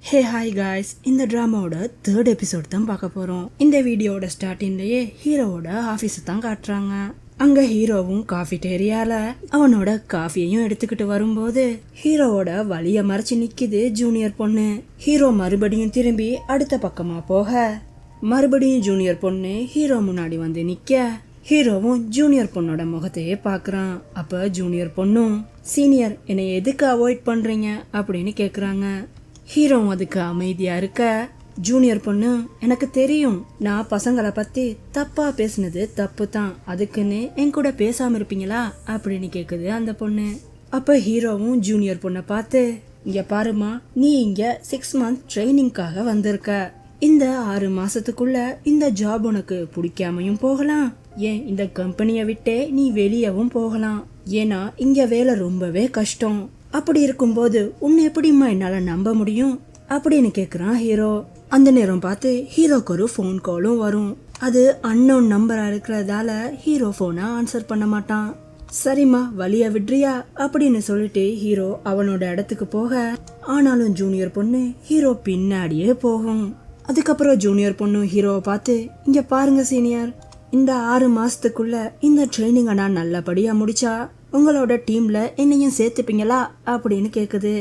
Hey hi guys, இந்த ட்ராமாவோட 3rd episode தான் பார்க்க போகிறோம். இந்த வீடியோவோட ஸ்டார்டிங்லேயே ஹீரோவோட ஆஃபீஸை தான் காட்டுறாங்க. அங்கே ஹீரோவும் காஃபிடேரியால அவனோட காஃபியையும் எடுத்துக்கிட்டு வரும்போது ஹீரோவோட வழியை மறைச்சு நிற்கிது ஜூனியர் பொண்ணு. ஹீரோ மறுபடியும் திரும்பி அடுத்த பக்கமாக போக மறுபடியும் ஜூனியர் பொண்ணு ஹீரோ முன்னாடி வந்து நிற்க ஹீரோவும் ஜூனியர் பொண்ணோட முகத்தையே பார்க்குறான். அப்போ ஜூனியர் பொண்ணும், சீனியர் என்னை எதுக்கு அவாய்ட் பண்ணுறீங்க அப்படின்னு கேட்குறாங்க. ஹீரோ அதுக்கு அமைதியா இருக்க ஜூனியர் பொண்ணு, எனக்கு தெரியும் நான் பசங்களை பத்தி தப்பா பேசுனது தப்பு தான், அதுக்குன்னு என் கூட பேசாம இருப்பீங்களா அப்படின்னு கேக்குது அந்த பொண்ணு. அப்ப ஹீரோவும் ஜூனியர் பொண்ணை பார்த்து, இங்க பாருமா, நீ இங்க 6 month ட்ரைனிங்காக வந்திருக்க. இந்த 6 மாசத்துக்குள்ள இந்த ஜாப் உனக்கு பிடிக்காமையும் போகலாம், ஏன் இந்த கம்பெனியை விட்டே நீ வெளியவும் போகலாம். ஏன்னா இங்க வேலை ரொம்பவே கஷ்டம். அப்படி இருக்கும்போது உன்னை எப்படிம்மா என்னால நம்ப முடியும் அப்படின்னு கேக்குறான் ஹீரோ. அந்த நேரம் பார்த்து ஹீரோக்கு ஒரு ஃபோன் காலும் வரும். அது அன்னோன் நம்பரா இருக்கிறதால ஹீரோ போனை ஆன்சர் பண்ண மாட்டான். சரிம்மா வழிய விட்றியா அப்படின்னு சொல்லிட்டு ஹீரோ அவனோட இடத்துக்கு போக, ஆனாலும் ஜூனியர் பொண்ணு ஹீரோ பின்னாடியே போகும். அதுக்கப்புறம் ஜூனியர் பொண்ணு ஹீரோவை பார்த்து, இங்க பாருங்க சீனியர், இந்த 6 மாசத்துக்குள்ள இந்த ட்ரைனிங்கை நான் நல்லபடியா முடிச்சா உங்களோட டீம்ல என்னையும் சேர்த்துப்பீங்களா அப்படின்னு கேக்குது.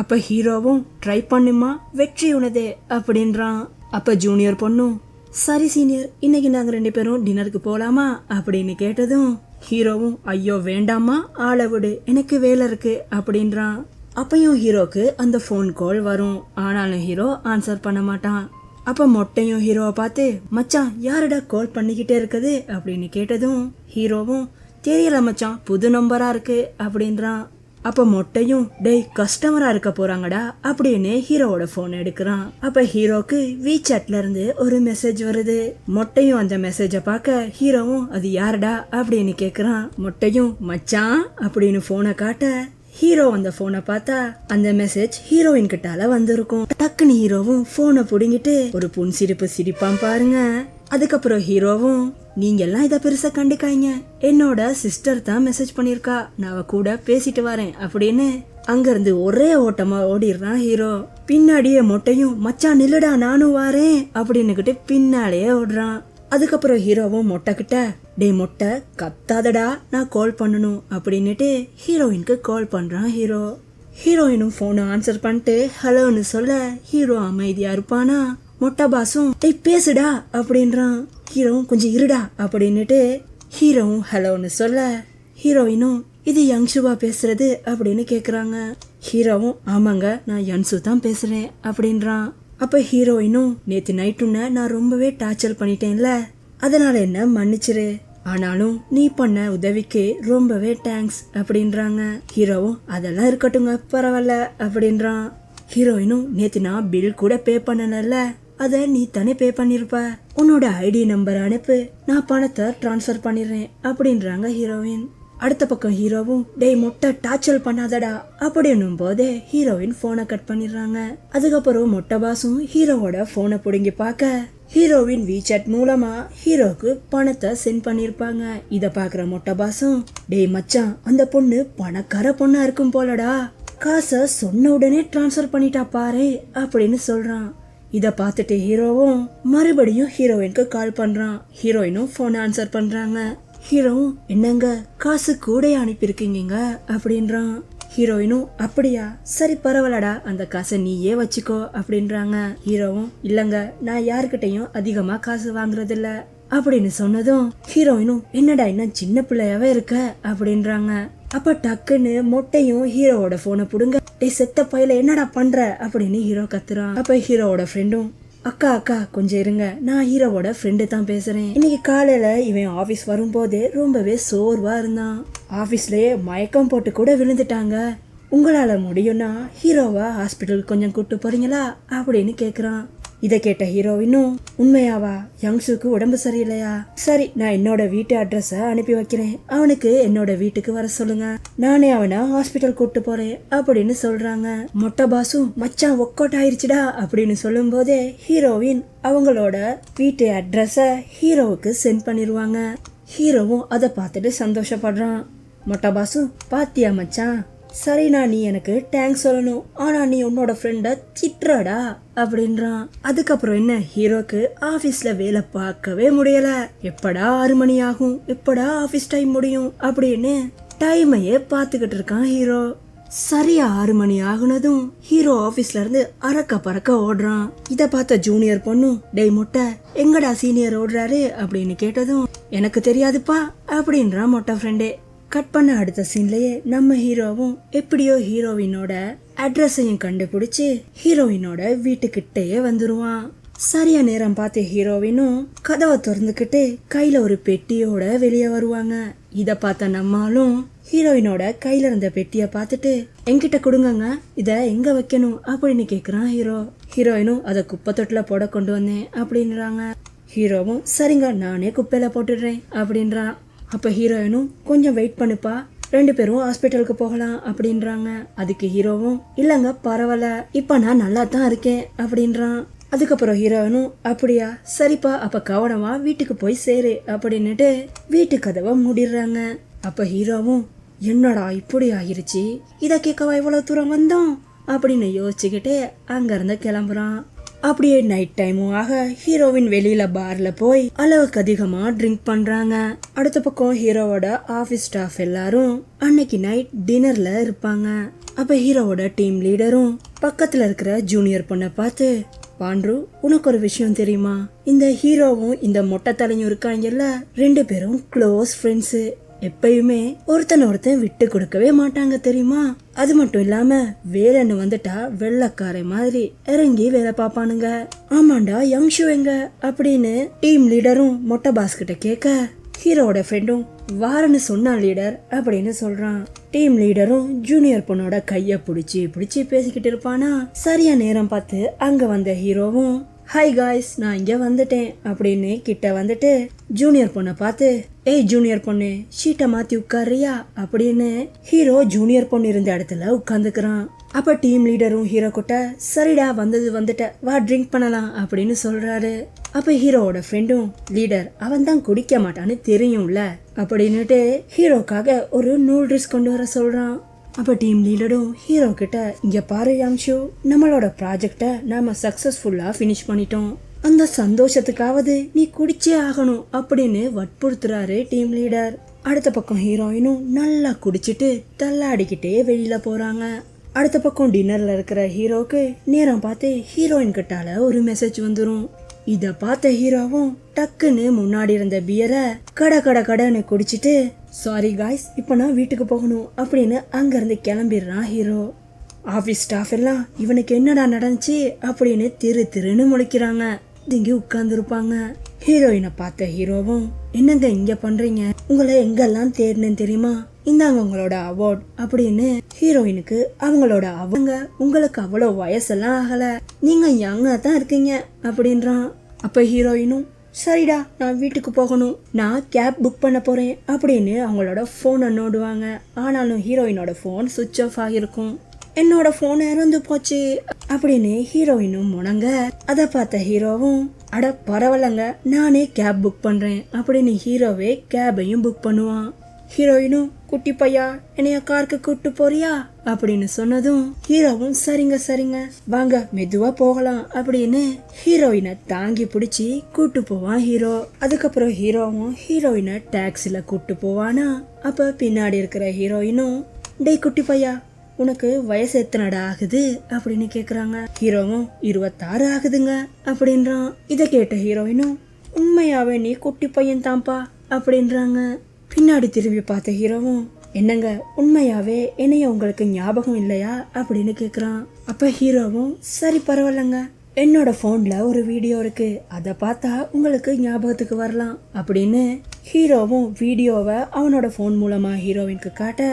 அப்ப ஹீரோவும், ட்ரை பண்ணுமா, வெற்றி உனதே அப்படின்றான். அப்ப ஜூனியர் பொண்ணும், சரி சீனியர், இன்னைக்கு நாங்க 2 பேரும் டின்னருக்கு போலாமா அப்படின்னு கேட்டதும் ஹீரோவும், ஐயோ வேண்டாமா, ஆளை விடு, எனக்கு வேலை இருக்கு அப்படின்றான். அப்பயும் ஹீரோக்கு அந்த ஃபோன் கால் வரும். ஆனாலும் ஹீரோ ஆன்சர் பண்ண மாட்டான். அப்ப மொட்டையும் ஹீரோவை பார்த்து, மச்சான் யாருடா கால் பண்ணிக்கிட்டே இருக்குது அப்படின்னு கேட்டதும் ஹீரோவும், தெரியல மச்சான், புது நம்பரா இருக்கு அப்படின்றான். அப்ப மொட்டையும், டேய் கஸ்டமரா இருக்க போறாங்கடா அப்படின்னு ஹீரோவோட போன் எடுக்கிறான். அப்ப ஹீரோக்கு வீசாட்ல இருந்து ஒரு மெசேஜ் வருது. மொட்டையும் அந்த மெசேஜ பார்க்க ஹீரோவும், அது யாருடா அப்படின்னு கேக்குறான். மொட்டையும், மச்சான் அப்படின்னு போனை காட்ட ஹீரோ அந்த போனை பார்த்தா அந்த மெசேஜ் ஹீரோயின் கிட்டால வந்திருக்கும். டக்குன்னு ஹீரோவும் போனை புடுங்கிட்டு ஒரு புன்சிரிப்பு சிரிப்பான் பாருங்க. அதுக்கப்புறம் ஹீரோவும், நீங்க எல்லாம் இத பெருசா கண்டுக்காய்ங்க, என்னோட சிஸ்டர் தான் மெசேஜ் பண்ணிருக்கா, நான் அவ கூட பேசிட்டு வரேன் அப்படின்னு அங்க இருந்து ஒரே ஓட்டமா ஓடிடுறான் ஹீரோ. பின்னாடியே மொட்டையும், மச்சான் நில்லுடா நானும் வாரேன் அப்படின்னுகிட்டு பின்னாலேயே ஓடுறான். அதுக்கப்புறம் ஹீரோவும் மொட்டை கிட்ட, டே மொட்டை கத்தாதடா, நான் கால் பண்ணணும் அப்படின்னுட்டு ஹீரோயினுக்கு கால் பண்றான் ஹீரோ. ஹீரோயினும் போனை ஆன்சர் பண்ணிட்டு ஹலோன்னு சொல்ல ஹீரோ அமைதியா இருப்பானா. மொட்டை பாசும், டேய் பேசுடா அப்படின்றான். ஹீரோவும், கொஞ்சம் இருடா அப்படின்னுட்டு ஹீரோவும் ஹலோன்னு சொல்ல ஹீரோயினும், இது யங்ஷுவா பேசுறது அப்படின்னு கேக்குறாங்க. ஹீரோவும், ஆமாங்க நான் யன்சு தான் பேசுறேன் அப்படின்றான். அப்ப ஹீரோயினும், நேத்து நைட்டுன்னு நான் ரொம்பவே டார்ச்சர் பண்ணிட்டேன்ல, அதனால என்ன மன்னிச்சிரு, ஆனாலும் நீ பண்ண உதவிக்கு ரொம்பவே தேங்க்ஸ் அப்படின்றாங்க. ஹீரோவும், அதெல்லாம் இருக்கட்டுங்க பரவாயில்ல அப்படின்றான். ஹீரோயினும், நேத்து நான் பில் கூட பே பண்ணல, அத நீ தானே பே பண்ணிருப்ப, உன்னோட ஐடி நம்பர் அனுப்பு, நான் பணத்தை டிரான்ஸ்ஃபர் பண்ணிடுறேன் அப்படின்றாங்க ஹீரோயின். அடுத்த பக்கம் ஹீரோவும், டேய் மொட்டை டார்ச்சர் பண்ணாதடா அப்படின்னும் போதே ஹீரோயின் போனை கட் பண்ணிடுறாங்க. அதுக்கப்புறம் மொட்டை பாசும் ஹீரோவோட போனை புடுங்கி பார்க்க ஹீரோவின் வீசாட் மூலமா ஹீரோக்கு பணத்தை சென்ட் பண்ணிருப்பாங்க. இத பாக்குற மொட்டை பாசும், டேய் மச்சான், அந்த பொண்ணு பணக்கார பொண்ணா இருக்கும் போலடா, காசை சொன்ன உடனே டிரான்ஸ்ஃபர் பண்ணிட்டா பாரு அப்படின்னு சொல்றான். இத பார்த்துட்டு ஹீரோவும் மறுபடியும் ஹீரோயினுக்கு கால் பண்றான். ஹீரோயினும் போன் ஆன்சர் பண்றாங்க. ஹீரோவும், என்னங்க காசு கூட அனுப்பியிருக்கீங்க அப்படின்றான். ஹீரோயினும், அப்படியா, சரி பரவாயில்லடா, அந்த காசை நீயே வச்சுக்கோ அப்படின்றாங்க. ஹீரோவும், இல்லங்க நான் யாருக்கிட்டையும் அதிகமா காசு வாங்குறது இல்ல அப்படின்னு சொன்னதும் ஹீரோயினும், என்னடா இன்னும் சின்ன பிள்ளையாவே இருக்க அப்படின்றாங்க. அப்ப டக்குன்னு மொட்டையும் ஹீரோவோட போனை புடுங்க, டேய் செத்த பையில என்னடா பண்ற அப்படின்னு ஹீரோ கத்துறான். அப்ப ஹீரோவோட ஃப்ரெண்டும், அக்கா அக்கா கொஞ்சம் இருங்க, நான் ஹீரோவோட ஃப்ரெண்டு தான் பேசுறேன், இன்னைக்கு காலையில இவன் ஆபீஸ் வரும்போது ரொம்பவே சோர்வா இருந்தான், ஆபீஸ்லயே மயக்கம் போட்டு கூட விழுந்துட்டாங்க, உங்களால முடியும்னா ஹீரோவா ஹாஸ்பிட்டல் கொஞ்சம் கூட்டு போறீங்களா அப்படின்னு கேக்குறான். இத கேட்ட ஹீரோயினும், உண்மையாவா, யங்ஸுக்கு உடம்பு சரியில்லையா, சரி நான் என்னோட வீட்டு அட்ரஸ அனுப்பி வைக்கிறேன், அவனுக்கு என்னோட வீட்டுக்கு வர சொல்லுங்க, நானே அவனை ஹாஸ்பிட்டல் கூட்டு போறேன் அப்படின்னு சொல்றாங்க. மொட்டை பாசும், மச்சான் ஒர்க் அவுட் ஆயிருச்சுடா அப்படின்னு சொல்லும் போதே ஹீரோயின் அவங்களோட வீட்டு அட்ரஸ ஹீரோவுக்கு சென்ட் பண்ணிருவாங்க. ஹீரோவும் அதை பார்த்துட்டு சந்தோஷப்படுறான். மொட்டை பாசும், பாத்தியா மச்சான், சரிண்ணா, நீ எனக்கு தேங்க்ஸ் சொல்லணும், ஆனா நீ உன்னோட ஃப்ரெண்ட திட்டுறடா அப்படின்றான். அதுக்கப்புறம் என்ன, ஹீரோக்கு ஆபீஸ்ல வேலை பார்க்கவே முடியல. எப்படா 6 மணி ஆகும், எப்படா ஆபீஸ் டைம் முடியும் அப்படின்னு டைமையே பார்த்துக்கிட்டு இருக்கான் ஹீரோ. சரியா 6 மணி ஆகுனதும் ஹீரோ ஆபீஸ்ல இருந்து அறக்க பறக்க ஓடுறான். இத பார்த்த ஜூனியர் பொண்ணும், டேய் மொட்டை, எங்கடா சீனியர் ஓடுறாரு அப்படின்னு கேட்டதும், எனக்கு தெரியாதுப்பா அப்படின்றான் மொட்டை ஃப்ரெண்டே. கட் பண்ண அடுத்த சீன்லயே நம்ம ஹீரோவும் எப்படியோ ஹீரோயினோட அட்ரஸையும் கண்டுபிடிச்சு ஹீரோயினோட வீட்டுக்கிட்டேயே வந்துருவான். சரியா நேரம் பார்த்து ஹீரோவினும் கதவை திறந்துக்கிட்டு கையில ஒரு பெட்டியோட வெளியே வருவாங்க. இத பார்த்த நம்மாலும் ஹீரோயினோட கையில இருந்த பெட்டிய பார்த்துட்டு, என்கிட்ட கொடுங்கங்க, இத எங்க வைக்கணும் அப்படின்னு கேக்குறான் ஹீரோ. ஹீரோயினும் அதை குப்பை தொட்டில போட கொண்டு வந்தேன் அப்படின்றாங்க. ஹீரோவும் சரிங்க, நானே குப்பையில போட்டுடுறேன் அப்படின்றான். அப்ப ஹீரோயினும் கொஞ்சம் வெயிட் பண்ணுப்பா, 2 பேரும் ஹாஸ்பிட்டலுக்கு போகலாம் அப்படின்றாங்க. அதுக்கு ஹீரோவும், இல்லங்க பரவாயில்ல, இப்ப நான் நல்லா தான் இருக்கேன் அப்படின்றான். அதுக்கப்புறம் ஹீரோயினும், அப்படியா சரிப்பா, அப்ப கவனமா வீட்டுக்கு போய் சேரு அப்படின்னுட்டு வீட்டு கதவை மூடிடுறாங்க. அப்ப ஹீரோவும், என்னடா இப்படி ஆயிருச்சு, இத கேட்கவா இவ்வளவு தூரம் வந்தோம் அப்படின்னு யோசிச்சுக்கிட்டே அங்க இருந்து கிளம்புறான். அப்படியே நைட் டைமும் ஆக ஹீரோவின் வெளியில பார்ல போய் அளவுக்கு அதிகமா ட்ரிங்க் பண்றாங்க. அடுத்த பக்கம் ஹீரோவோட ஆபீஸ் ஸ்டாஃப் எல்லாரும் அன்னைக்கு நைட் டின்னர்ல இருப்பாங்க. அப்ப ஹீரோவோட டீம் லீடரும் பக்கத்துல இருக்கிற ஜூனியர் பொண்ணை பார்த்து, பாண்ட்ரு, உனக்கு ஒரு விஷயம் தெரியுமா, இந்த ஹீரோவும் இந்த மொட்டை தலையும் இருக்காங்கல்ல, 2 பேரும் க்ளோஸ் ஃப்ரெண்ட்ஸு. எப்பயுமே ஒருத்தன் விட்டு கொடுக்கவே மாட்டாங்க தெரியுமா. அது மட்டும் இல்லாம வேலைன்னு வந்துட்டா வெள்ளக்காரை மாதிரி இறங்கி வேலை பாப்பானுங்க. ஆமாண்டா, யங்ஷு எங்க அப்படின்னு டீம் லீடரும் மொட்டை பாஸ் கிட்ட கேட்க, ஹீரோட ஃப்ரெண்டும் வாரன்னு சொன்னா லீடர் அப்படின்னு சொல்றான். டீம் லீடரும் ஜூனியர் பொண்ணோட கைய பிடிச்சி பேசிக்கிட்டு இருப்பானா. சரியா நேரம் பார்த்து அங்க வந்த ஹீரோவும், ஹாய் காய்ஸ், நான் இங்க வந்துட்டேன் அப்படின்னு கிட்ட வந்துட்டு ஜூனியர் பொண்ணை பார்த்து, ஏய் ஜூனியர் பொண்ணு, ஷீட்டை மாத்தி உட்காரியா அப்படின்னு ஹீரோ ஜூனியர் பொண்ணு இருந்த இடத்துல உட்காந்துக்கிறான். அப்ப டீம் லீடரும் ஹீரோ கிட்ட, சரிடா வந்துட்ட, வா ட்ரிங்க் பண்ணலாம் அப்படின்னு சொல்றாரு. அப்ப ஹீரோவோட ஃப்ரெண்டும், லீடர் அவன் தான் குடிக்க மாட்டான்னு தெரியும்ல அப்படின்னுட்டு ஹீரோக்காக ஒரு நூடுல்ஸ் கொண்டு வர சொல்றான். அப்ப டீம் லீடரும் ஹீரோ கிட்ட, இங்க பாரு யங்ஷு, நம்மளோட ப்ராஜெக்ட நாம சக்சஸ்ஃபுல்லா ஃபினிஷ் பண்ணிட்டோம், அந்த சந்தோஷத்துக்காவது நீ குடிச்சே ஆகணும் அப்படின்னு வற்புறுத்துறாரு டீம் லீடர். அடுத்த பக்கம் ஹீரோயினும் நல்லா குடிச்சிட்டு தள்ளாடிக்கிட்டே வெளியில போறாங்க. அடுத்த பக்கம் டின்னர்ல இருக்கிற ஹீரோக்கு நேரம் பார்த்து ஹீரோயின் கிட்டால ஒரு மெசேஜ் வந்துரும். இத பார்த்த ஹீரோவும் டக்குன்னு முன்னாடி இருந்த பியரை கடன்னு குடிச்சிட்டு, சாரி காய்ஸ், இப்ப நான் வீட்டுக்கு போகணும் அப்படின்னு அங்க இருந்து கிளம்பிடுறான் ஹீரோ. ஆபீஸ் ஸ்டாஃப் எல்லாம் இவனுக்கு என்னடா நடந்துச்சு அப்படின்னு திருன்னு முழிக்கிறாங்க. இங்க உட்கார்ந்து இருப்பாங்க. ஹீரோயினை பார்த்த ஹீரோவும், என்னங்க இங்க பண்றீங்க, உங்களை எங்கெல்லாம் தேடினேன்னு தெரியுமா, இந்தாங்க உங்களோட அவார்ட் அப்படின்னு ஹீரோயினுக்கு அவங்களோட அவங்க, உங்களுக்கு அவ்வளவு வயசெல்லாம் ஆகல, நீங்க யங்கா தான் இருக்கீங்க அப்படின்றான். அப்ப ஹீரோயினும், சரிடா நான் வீட்டுக்கு போகணும், நான் கேப் புக் பண்ண போறேன் அப்படின்னு அவங்களோட போனை நோடுவாங்க. ஆனாலும் ஹீரோயினோட போன் சுவிட்ச் ஆஃப் ஆகிருக்கும். என்னோட போன் இறந்து போச்சு அப்படின்னு ஹீரோயினும் முணங்க. அதை பார்த்த ஹீரோவும், அட பரவாயில்லங்க, நானே கேப் புக் பண்றேன் அப்படின்னு ஹீரோவே கேபையும் புக் பண்ணுவான். ஹீரோயினும், குட்டி பையா என்னைய காருக்கு கூட்டு போறியா அப்படின்னு சொன்னதும் ஹீரோவும், சரிங்க வாங்க மெதுவா போகலாம் அப்படின்னு ஹீரோயினை தாங்கி பிடிச்சி கூட்டு போவான் ஹீரோ. அதுக்கப்புறம் ஹீரோவும் ஹீரோயினை டாக்ஸில கூட்டு போவானா. அப்ப பின்னாடி இருக்கிற ஹீரோயினும், டேய் குட்டி பையா, உனக்கு வயசு எத்தனடா ஆகுது அப்படின்னு கேக்குறாங்க. ஹீரோவும், 26 ஆகுதுங்க அப்படின்றான். இத கேட்ட ஹீரோயினும், உண்மையாவே நீ குட்டி பையன் தான்ப்பா அப்படின்றாங்க. பின்னாடி திரும்பி பார்த்த ஹீரோவும், என்னங்க உண்மையாவே என்னைய உங்களுக்கு ஞாபகம் இல்லையா அப்படின்னு கேக்குறான். அப்ப ஹீரோவும், சரி பரவாயில்லங்க, என்னோட போன்ல ஒரு வீடியோ இருக்கு, அதை பார்த்தா உங்களுக்கு ஞாபகத்துக்கு வரலாம் அப்படின்னு ஹீரோவும் வீடியோவை அவனோட போன் மூலமா ஹீரோயினுக்கு காட்ட,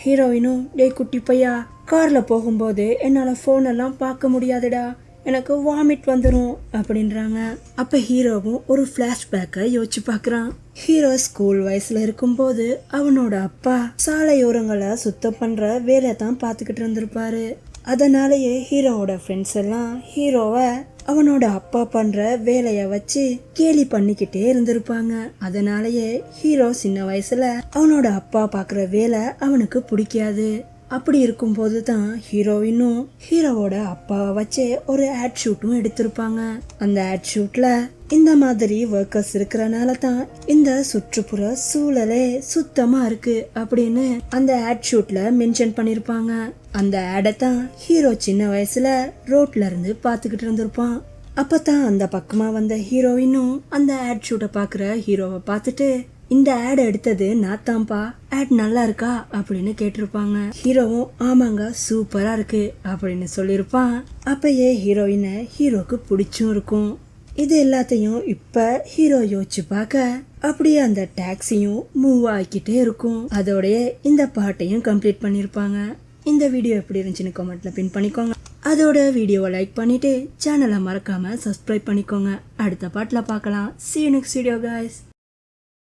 ஹீரோயினும், டேய் குட்டி பையா, கார்ல போகும்போது என்னால போன் எல்லாம் பார்க்க முடியாதுடா, எனக்கு வாமிட் வந்துடும் அப்படின்றாங்க. அப்ப ஹீரோவும் ஒரு பிளாஷ்பேக்கை யோசிச்சு பாக்குறான். ஹீரோ ஸ்கூல் வயசுல இருக்கும்போது அவனோட அப்பா சாலையோரங்களை சுத்தம் பண்ற வேலையை தான் பார்த்துக்கிட்டு இருந்திருப்பாரு. அதனாலயே ஹீரோவோட ஃப்ரெண்ட்ஸ் எல்லாம் ஹீரோவை அவனோட அப்பா பண்ற வேலைய வச்சு கேலி பண்ணிக்கிட்டே இருந்திருப்பாங்க. அதனாலயே ஹீரோ சின்ன வயசுல அவனோட அப்பா பாக்குற வேலை அவனுக்கு பிடிக்காது. அப்படி இருக்கும்போது தான் ஹீரோயினும் ஹீரோவோட அப்பாவை வச்சு ஒரு ஆட் ஷூட்டும் எடுத்திருப்பாங்க. அந்த ஆட் ஷூட்ல இந்த மாதிரி ஒர்க்கர்ஸ் இருக்கிறனால தான் இந்த சுற்றுப்புற சூழலே சுத்தமா இருக்கு அப்படின்னு அந்த ஆட் ஷூட்ல மென்ஷன் பண்ணிருப்பாங்க. அந்த ஆடை தான் ஹீரோ சின்ன வயசுல ரோட்ல இருந்து பாத்துக்கிட்டு இருந்திருப்பான். அப்பதான் அந்த பக்கமா வந்த ஹீரோயினும் அந்த ஆட் ஷூட்டை பாக்குற ஹீரோவை பார்த்துட்டு, இந்த ஆட் எடுத்தது நான் தான்ப்பா, ஆட் நல்லா இருக்கா அப்படின்னு கேட்டிருப்பாங்க. ஹீரோவும் ஆமாங்க சூப்பரா இருக்கு அப்படின்னு சொல்லியிருப்பான். அப்பயே ஹீரோயினை ஹீரோக்கு பிடிச்சும் இருக்கும். இது எல்லாத்தையும் இப்ப ஹீரோ யோசிச்சு பார்க்க அப்படியே அந்த டாக்ஸியும் மூவ் ஆகிக்கிட்டே இருக்கும். அதோடய இந்த பாட்டையும் கம்ப்ளீட் பண்ணியிருப்பாங்க. இந்த வீடியோ எப்படி இருந்துச்சுன்னு கமெண்ட்ல பின் பண்ணிக்கோங்க. அதோட வீடியோவை லைக் பண்ணிட்டு சேனலை மறக்காம சப்ஸ்கிரைப் பண்ணிக்கோங்க. அடுத்த பாட்டில் பார்க்கலாம். See you next video guys.